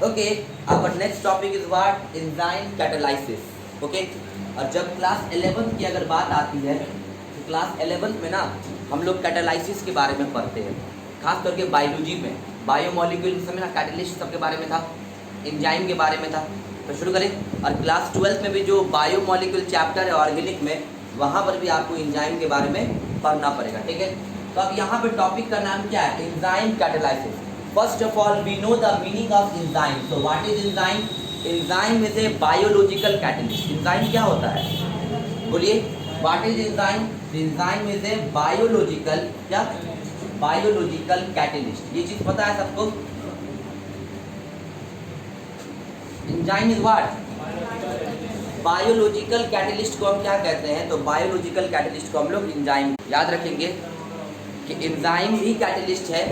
Okay, our next topic is what? Enzyme catalysis. Okay, और जब class 11 की अगर बात आती है तो क्लास 11 में ना हम लोग कैटालाइसिस के बारे में पढ़ते हैं, खास करके बायोलॉजी में। बायोमोलिक्यूल समय ना कैटलिस्ट सबके बारे में था, एंजाइम के बारे में था। तो शुरू करें। और क्लास 12 में भी जो बायोमोलिक्यूल चैप्टर है ऑर्गेनिक में, वहाँ पर भी आपको एंजाइम के बारे में पढ़ना पड़ेगा। ठीक है, तो अब यहाँ पे टॉपिक का नाम क्या है? Enzyme catalysis. First of all we know the meaning of enzyme. So what is enzyme? Enzyme is a biological catalyst. Enzyme क्या होता है? बोलिए, what is enzyme? Enzyme is a biological, क्या? Biological catalyst. ये चीज पता है सबको? Enzyme is what? Biological catalyst को हम क्या कहते हैं? तो बायोलॉजिकल कैटलिस्ट को हम लोग एंजाइम। याद रखेंगे कि एंजाइम ही कैटलिस्ट है,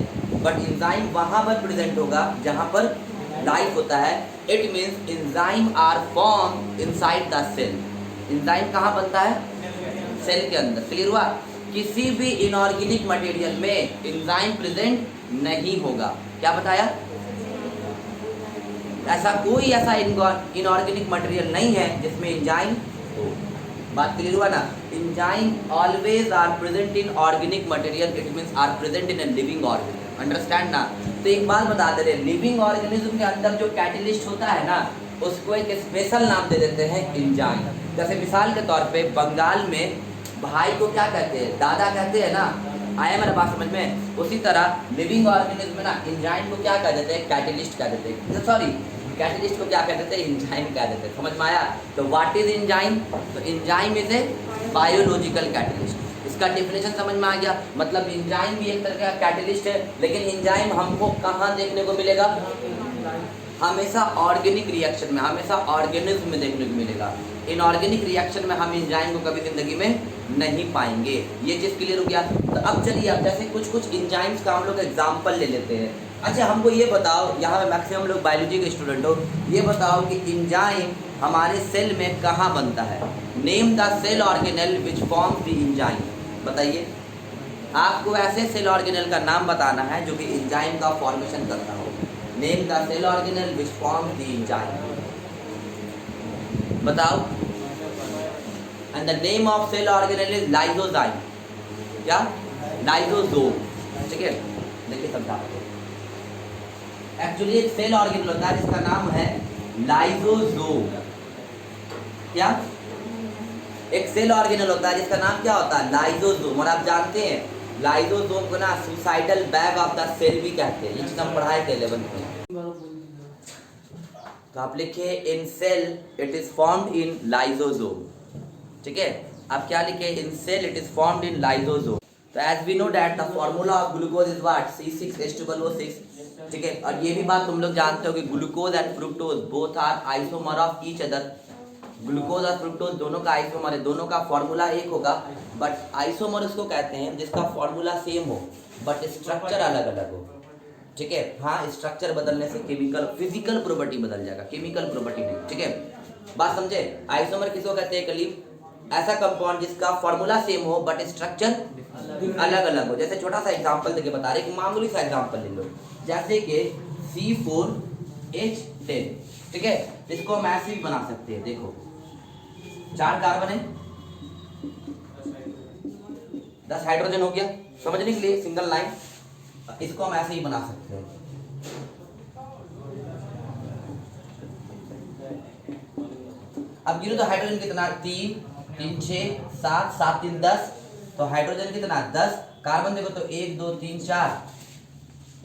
बट एंजाइम वहाँ पर प्रेजेंट होगा जहाँ पर लाइफ होता है। It means enzyme are form inside the cell. Enzyme कहाँ बनता है? सेल के अंदर। क्लियर हुआ? किसी भी इनऑर्गेनिक मटेरियल में एंजाइम प्रेजेंट नहीं होगा। क्या बताया? ऐसा कोई ऐसा इनऑर्गेनिक मटेरियल नहीं है जिसमें एंजाइम हो। बात क्लियर हुआ ना? Enzyme always are present in organic material, it means are present in a living organism. Understand ना? तो एक बात बता दे रहे, लिविंग ऑर्गेनिज्म के अंदर जो कैटलिस्ट होता है ना, उसको एक स्पेशल नाम दे देते हैं एंजाइम। जैसे मिसाल के तौर पे बंगाल में भाई को क्या कहते हैं? दादा कहते हैं ना। आया मेरा बात समझ में? उसी तरह लिविंग ऑर्गेनिज्म में ना एंजाइम को क्या कह देते हैं? कैटलिस्ट कह देते हैं। सॉरी, कैटलिस्ट को क्या कह देते हैं? एंजाइम कह देते हैं। समझ में आया? तो व्हाट इज एंजाइम? तो enzyme is a biological catalyst. इसका डेफिनेशन समझ में आ गया? मतलब एंजाइम भी एक तरह का कैटलिस्ट है, लेकिन एंजाइम हमको कहाँ देखने को मिलेगा? हमेशा ऑर्गेनिक रिएक्शन में, हमेशा ऑर्गेनिज्म में देखने को मिलेगा। इनऑर्गेनिक रिएक्शन में हम एंजाइम को कभी जिंदगी में नहीं पाएंगे। ये चीज़ क्लियर हो गया? तो अब चलिए, अब जैसे कुछ एंजाइम्स का हम लोग एग्जाम्पल ले लेते हैं। अच्छा, हमको ये बताओ, यहाँ पे मैक्सिमम लोग बायोलॉजी के स्टूडेंट हो, ये बताओ कि एंजाइम हमारे सेल में कहाँ बनता है? Name the cell organelle which form the enzyme. बताइए, आपको ऐसे सेल ऑर्गेनेल का नाम बताना है जो कि एंजाइम का फॉर्मेशन करता हो। Name the cell organelle which form the enzyme. बताओ। And the name of cell organelle is lysozyme. क्या? लाइसोसोम। ठीक है, देखिए समझा। एक्चुअली एक सेल ऑर्गेनेल होता है जिसका नाम है लाइसोसोम। क्या? एक सेल ऑर्गेनेल होता है जिसका नाम क्या होता है? लाइसोसोम। और आप जानते हैं लाइसोसोम को ना suicidal bag of the cell भी कहते हैं। ये चीज हम पढ़ाए थे 11th में। तो आप लिखे in cell it is formed in lysosome. ठीक है, आप क्या लिखे? In cell it is formed in lysosome. तो as we know that the formula of glucose is what? C6H12O6। ठीक है, और ये भी बात तुम लोग जानते हो कि glucose and fructose both are isomer of each other. Glucose और फ्रुक्टोज दोनों का आइसोमर है, दोनों का फॉर्मूला एक होगा, बट आइसोमर उसको कहते हैं जिसका फॉर्मूला सेम हो बट स्ट्रक्चर अलग अलग हो। ठीक है, हाँ, स्ट्रक्चर बदलने से केमिकल फिजिकल प्रॉपर्टी बदल जाएगा, केमिकल प्रॉपर्टी नहीं। ठीक है, बात समझे? आइसोमर किसको कहते हैं? कलीब ऐसा कंपाउंड जिसका फॉर्मूला सेम हो बट स्ट्रक्चर अलग अलग हो। जैसे छोटा सा एग्जांपल देके बता रहे, एक मामूली सा एग्जांपल ले लो, जैसे कि C4H10। ठीक है, इसको हम ऐसे भी बना सकते हैं। देखो, 4 कार्बन है, 10 हाइड्रोजन हो गया। समझने के लिए सिंगल लाइन, इसको हम ऐसे ही बना सकते हैं। अब गिनो तो हाइड्रोजन कितना? 3 3 6 7 7 3 10। तो हाइड्रोजन कितना? 10। कार्बन देखो तो 1 2 3 4।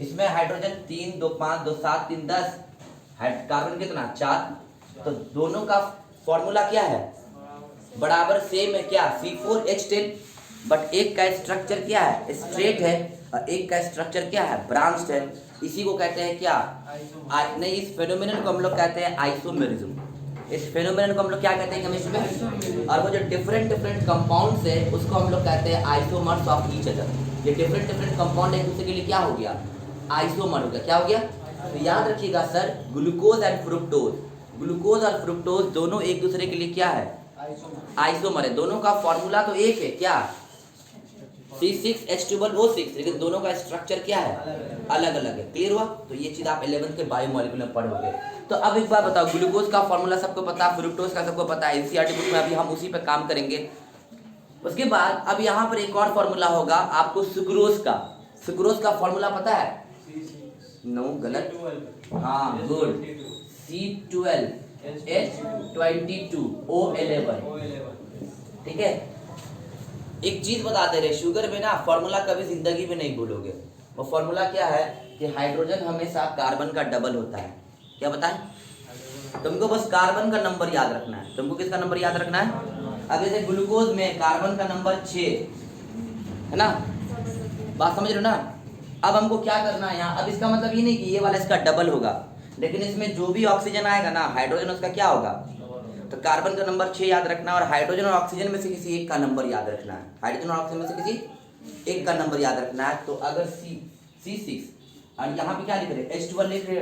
इसमें हाइड्रोजन 3 2 5 2 7 3 10। कार्बन कितना? 4। तो दोनों का फॉर्मूला क्या है? बराबर सेम है। क्या? C4H10। बट एक का स्ट्रक्चर क्या है? स्ट्रेट है, और एक का स्ट्रक्चर क्या है? ब्रांच्ड है। इसी को कहते हैं क्या? नहीं, इस फेनोमेनन को हम लोग कहते हैं आइसोमेरिज्म। इस फेनोमेनन को हम लोग क्या कहते हैं केमिस्ट्री में? और वो जो डिफरेंट कंपाउंड्स है उसको हम लोग कहते हैं आइसोमर्स ऑफ ईच अदर। ये डिफरेंट कंपाउंड एक दूसरे के लिए क्या हो गया? आइसोमर हो गया। क्या हो गया? तो याद रखिएगा sir, glucose and fructose, glucose और फ्रुक्टोज दोनों एक दूसरे के लिए क्या है? आइसोमर है। दोनों का फॉर्मूला तो एक है। क्या? C6H12O6, लेकिन दोनों का स्ट्रक्चर क्या है, अलग अलग है। क्लियर हुआ? तो ये चीज़ आप 11th के बायोमोलिकुलर में पढ़ोगे। तो अब एक बार बताओ, ग्लूकोज का फॉर्मूला सबको पता है, फ्रुक्टोज का सबको पता है, एनसीईआरटी बुक में अभी हम उसी पे काम करेंगे। उसके बाद अब यहाँ पर एक और फॉर्मूला होगा आपको सुक्रोज का। सुक्रोज का फॉर्मूला पता है? नो, गलत। हाँ, गुड। C12H22O11। ठीक है। एक चीज बताते रहे, शुगर में ना फॉर्मूला कभी जिंदगी में नहीं भूलोगे। वो फॉर्मूला क्या है कि हाइड्रोजन हमेशा कार्बन का डबल होता है। क्या बताएं? तुमको बस कार्बन का नंबर याद रखना है। तुमको किसका नंबर याद रखना है? अब जैसे ग्लूकोज में कार्बन का नंबर 6 है ना, बात समझ रहे हो ना? अब हमको क्या करना है यहाँ, अब इसका मतलब ये नहीं कि ये वाला इसका डबल होगा, लेकिन इसमें जो भी ऑक्सीजन आएगा ना, हाइड्रोजन उसका क्या होगा, तो कार्बन का नंबर 6 याद रखना है, और हाइड्रोजन और ऑक्सीजन में से किसी एक का नंबर याद रखना है। हाइड्रोजन और ऑक्सीजन में से किसी एक का नंबर याद रखना है। तो अगर C6 और यहाँ पे क्या लिख रहे हैं, H12 लिख रहे हैं,